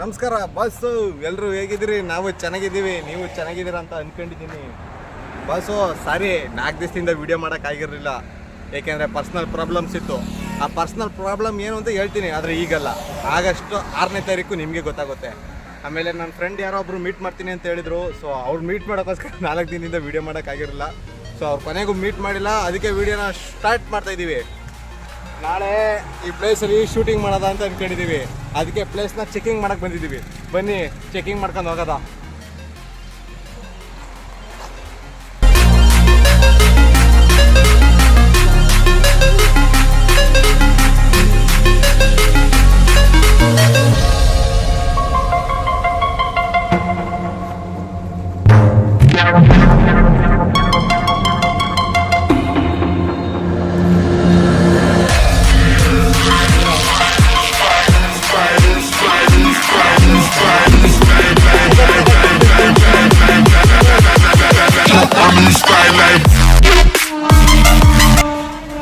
ನಮಸ್ಕಾರ ಬಾಸು, ಎಲ್ಲರೂ ಹೇಗಿದ್ದೀರಿ? ನಾವು ಚೆನ್ನಾಗಿದ್ದೀವಿ, ನೀವು ಚೆನ್ನಾಗಿದ್ದೀರ ಅಂತ ಅಂದ್ಕೊಂಡಿದ್ದೀನಿ. ಬಾಸು ಸಾರಿ, 4 ದಿವಸದಿಂದ ವಿಡಿಯೋ ಮಾಡೋಕ್ಕಾಗಿರಲಿಲ್ಲ, ಏಕೆಂದರೆ ಪರ್ಸ್ನಲ್ ಪ್ರಾಬ್ಲಮ್ಸ್ ಇತ್ತು. ಆ ಪರ್ಸ್ನಲ್ ಪ್ರಾಬ್ಲಮ್ ಏನು ಅಂತ ಹೇಳ್ತೀನಿ, ಆದರೆ ಈಗಲ್ಲ, ಆಗಸ್ಟ್ 6ನೇ ತಾರೀಕು ನಿಮಗೆ ಗೊತ್ತಾಗುತ್ತೆ. ಆಮೇಲೆ ನನ್ನ ಫ್ರೆಂಡ್ ಯಾರೋ ಒಬ್ಬರು ಮೀಟ್ ಮಾಡ್ತೀನಿ ಅಂತ ಹೇಳಿದರು. ಸೊ ಅವ್ರು ಮೀಟ್ ಮಾಡೋಕ್ಕೋಸ್ಕರ 4 ದಿನದಿಂದ ವಿಡಿಯೋ ಮಾಡೋಕ್ಕಾಗಿರಲಿಲ್ಲ. ಸೊ ಅವ್ರು ಕೊನೆಗೂ ಮೀಟ್ ಮಾಡಿಲ್ಲ, ಅದಕ್ಕೆ ವಿಡಿಯೋನ ಸ್ಟಾರ್ಟ್ ಮಾಡ್ತಾಯಿದ್ದೀವಿ. ನಾಳೆ ಈ ಪ್ಲೇಸಲ್ಲಿ ಶೂಟಿಂಗ್ ಮಾಡೋದ ಅಂತ ಅಂದ್ಕೊಂಡಿದ್ದೀವಿ. ಅದಕ್ಕೆ ಪ್ಲೇಸ್ನ ಚೆಕಿಂಗ್ ಮಾಡೋಕ್ಕೆ ಬಂದಿದ್ದೀವಿ. ಬನ್ನಿ ಚೆಕಿಂಗ್ ಮಾಡ್ಕೊಂಡು ಹೋಗೋದ.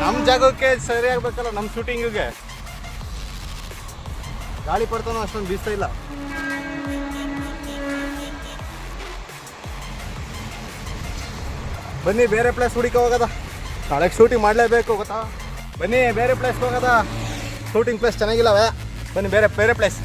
ನಮ್ಮ ಜಾಗಕ್ಕೆ ಸರಿ ಆಗ್ಬೇಕಲ್ಲ, ನಮ್ಮ ಶೂಟಿಂಗಿಗೆ. ಗಾಳಿ ಪಡ್ತಾನೋ ಅಷ್ಟೊಂದು ಬೀಸ್ತಾ ಇಲ್ಲ. ಬನ್ನಿ ಬೇರೆ ಪ್ಲೇಸ್ ಹುಡುಕ ಹೋಗೋದ. ನಾಳೆ ಶೂಟಿಂಗ್ ಮಾಡಲೇಬೇಕು ಗೊತ್ತಾ. ಬನ್ನಿ ಬೇರೆ ಪ್ಲೇಸ್ಗೆ ಹೋಗೋದ. ಶೂಟಿಂಗ್ ಪ್ಲೇಸ್ ಚೆನ್ನಾಗಿಲ್ಲವೇ, ಬನ್ನಿ ಬೇರೆ ಪ್ಲೇಸ್.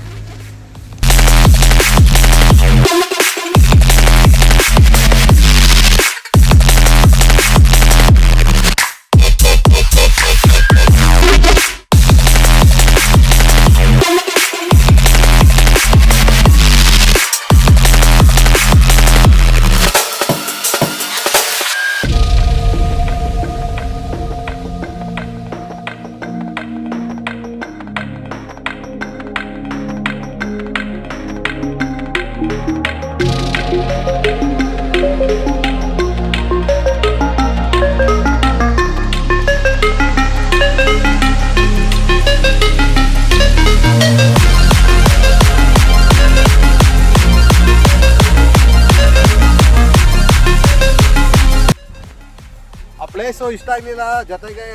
ಪ್ಲೇಸು ಇಷ್ಟ ಆಗಲಿಲ್ಲ, ಜೊತೆಗೆ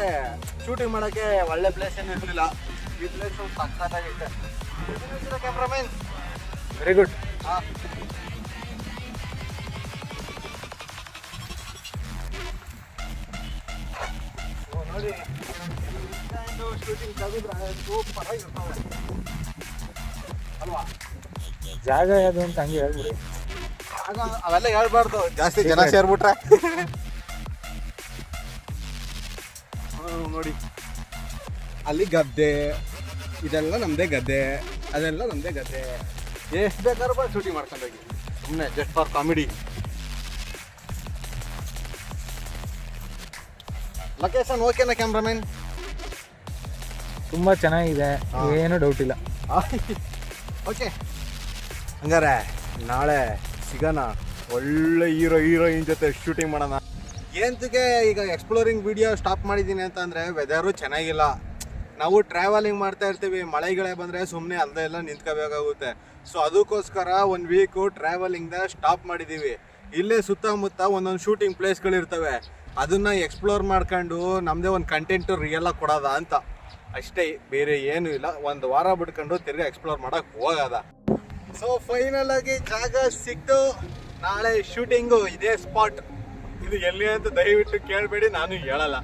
ಶೂಟಿಂಗ್ ಮಾಡೋಕ್ಕೆ ಒಳ್ಳೆ ಪ್ಲೇಸ್ ಏನು ಇರಲಿಲ್ಲ. ಈ ಪ್ಲೇಸು ಸಕ್ಕತ್ತಾಗಿತ್ತು. Cameraman very good. ನೋಡಿ ಶೂಟಿಂಗ್ ತೆಗೆದ್ರೆ ಸೂಪರ್ ಆಗಿರ್ತಾವೆ ಅಲ್ವಾ. ಜಾಗ ಯಾವುದು ಅಂತ ಹಂಗೆ ಹೇಳ್ಬಿಡಿ. ಆಗ ಅವೆಲ್ಲ ಹೇಳ್ಬಾರ್ದು, ಜಾಸ್ತಿ ಜನ ಸೇರ್ಬಿಟ್ರೆ. ನೋಡಿ ಅಲ್ಲಿ ಗದ್ದೆ, ಇದೆಲ್ಲ ನಮ್ಮದೇ ಗದ್ದೆ, ಅದೆಲ್ಲ ನಮ್ಮದೇ ಗದ್ದೆ. ಎಷ್ಟು ಬೇಕಾದ್ರೂ ಬಂದು ಶೂಟಿಂಗ್ ಮಾಡ್ಕೊಂಡೋಗಿ, ಸುಮ್ಮನೆ ಜಸ್ಟ್ ಫಾರ್ ಕಾಮಿಡಿ. ಲೊಕೇಶನ್ ಓಕೆನಾ ಕ್ಯಾಮ್ರಾಮನ್? ತುಂಬ ಚೆನ್ನಾಗಿದೆ, ಏನೂ ಡೌಟ್ ಇಲ್ಲ. ಓಕೆ, ಹಂಗಾರೆ ನಾಳೆ ಸಿಗೋಣ. ಒಳ್ಳೆ ಹೀರೋಯಿನ್ ಜೊತೆ ಶೂಟಿಂಗ್ ಮಾಡೋಣ. ಏನಕ್ಕೆ ಈಗ ಎಕ್ಸ್ಪ್ಲೋರಿಂಗ್ ವಿಡಿಯೋ ಸ್ಟಾಪ್ ಮಾಡಿದ್ದೀನಿ ಅಂತಂದರೆ, ವೆದರು ಚೆನ್ನಾಗಿಲ್ಲ. ನಾವು ಟ್ರಾವೆಲಿಂಗ್ ಮಾಡ್ತಾ ಇರ್ತೀವಿ, ಮಳೆಗಳೇ ಬಂದರೆ ಸುಮ್ಮನೆ ಅಲ್ಲದೆ ಎಲ್ಲ ನಿಂತ್ಕೋಬೇಕಾಗುತ್ತೆ. ಸೊ ಅದಕ್ಕೋಸ್ಕರ 1 ವೀಕು ಟ್ರಾವೆಲಿಂಗ್ದ ಸ್ಟಾಪ್ ಮಾಡಿದ್ದೀವಿ. ಇಲ್ಲೇ ಸುತ್ತಮುತ್ತ ಒಂದೊಂದು ಶೂಟಿಂಗ್ ಪ್ಲೇಸ್ಗಳಿರ್ತವೆ, ಅದನ್ನು ಎಕ್ಸ್ಪ್ಲೋರ್ ಮಾಡ್ಕೊಂಡು ನಮ್ಮದೇ ಒಂದು ಕಂಟೆಂಟು ರಿಯಲಾಗಿ ಕೊಡೋದ ಅಂತ ಅಷ್ಟೇ, ಬೇರೆ ಏನೂ ಇಲ್ಲ. 1 ವಾರ ಬಿಟ್ಕೊಂಡು ತಿರ್ಗಿ ಎಕ್ಸ್ಪ್ಲೋರ್ ಮಾಡೋಕ್ಕೆ ಹೋಗೋದ. ಸೊ ಫೈನಲ್ ಆಗಿ ಜಾಗ ಸಿಕ್ತು. ನಾಳೆ ಶೂಟಿಂಗು ಇದೇ ಸ್ಪಾಟ್. ಇದು ಎಲ್ಲಿ ಅಂತ ದಯವಿಟ್ಟು ಕೇಳಬೇಡಿ, ನಾನು ಹೇಳಲ್ಲ.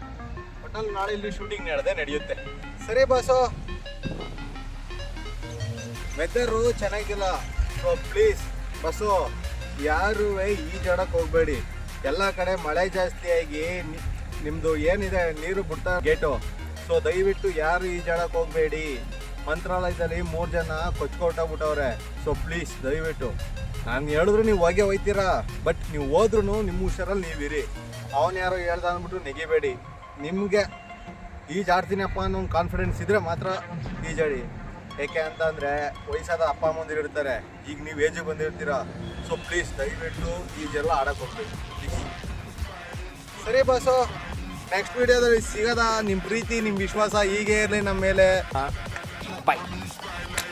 ಒಟ್ಟಲ್ಲಿ ನಾಳೆ ಇಲ್ಲಿ ಶೂಟಿಂಗ್ ನಡೆಯುತ್ತೆ. ಸರಿ ಬಾಸು, ವೆದರು ಚೆನ್ನಾಗಿಲ್ಲ. ಸೊ ಪ್ಲೀಸ್ ಬಸ್ಸು, ಯಾರೂ ಈಜಾಡಕ್ಕೆ ಹೋಗಬೇಡಿ. ಎಲ್ಲ ಕಡೆ ಮಳೆ ಜಾಸ್ತಿ ಆಗಿ ನಿಮ್ಮದು ಏನಿದೆ ನೀರು ಬಿಡ್ತಾ ಗೇಟು. ಸೊ ದಯವಿಟ್ಟು ಯಾರು ಈಜಾಡಕ್ಕೆ ಹೋಗಬೇಡಿ. ಮಂತ್ರಾಲಯದಲ್ಲಿ 3 ಜನ ಕೊಚ್ಕೊಟ್ಟಾಗ್ಬಿಟ್ಟವ್ರೆ. ಸೊ ಪ್ಲೀಸ್ ದಯವಿಟ್ಟು, ನಾನು ಹೇಳಿದ್ರು ನೀವು ಹೋಗೇ ಹೋಯ್ತೀರಾ, ಬಟ್ ನೀವು ಹೋದ್ರೂ ನಿಮ್ಮ ಹುಷಾರಲ್ಲಿ ನೀವಿರಿ. ಅವನು ಯಾರೋ ಹೇಳ್ದ ಅಂದ್ಬಿಟ್ಟು ನೆಗಿಬೇಡಿ. ನಿಮಗೆ ಈಜಾಡ್ತೀನಪ್ಪ ಅನ್ನೋ ಒಂದು ಕಾನ್ಫಿಡೆನ್ಸ್ ಇದ್ದರೆ ಮಾತ್ರ ಈಜಾಡಿ. ಏಕೆ ಅಂತಂದರೆ ವಯಸ್ಸಾದ ಅಪ್ಪ ಅಮ್ಮಂದಿರು ಇರ್ತಾರೆ, ಈಗ ನೀವು ಏಜಿಗೆ ಬಂದಿರ್ತೀರ. ಸೊ ಪ್ಲೀಸ್ ದಯವಿಟ್ಟು ಈಜೆಲ್ಲ ಆಡಕ್ಕೆ ಹೋಗ್ಬೇಕು ಪ್ಲೀಸ್. ಸರಿ ಬಾಸು, ನೆಕ್ಸ್ಟ್ ವಿಡಿಯೋದಲ್ಲಿ ಸಿಗೋದ. ನಿಮ್ಮ ಪ್ರೀತಿ, ನಿಮ್ಮ ವಿಶ್ವಾಸ ಹೀಗೆ ಇರಲಿ ನಮ್ಮ ಮೇಲೆ. ಬಾಯ್.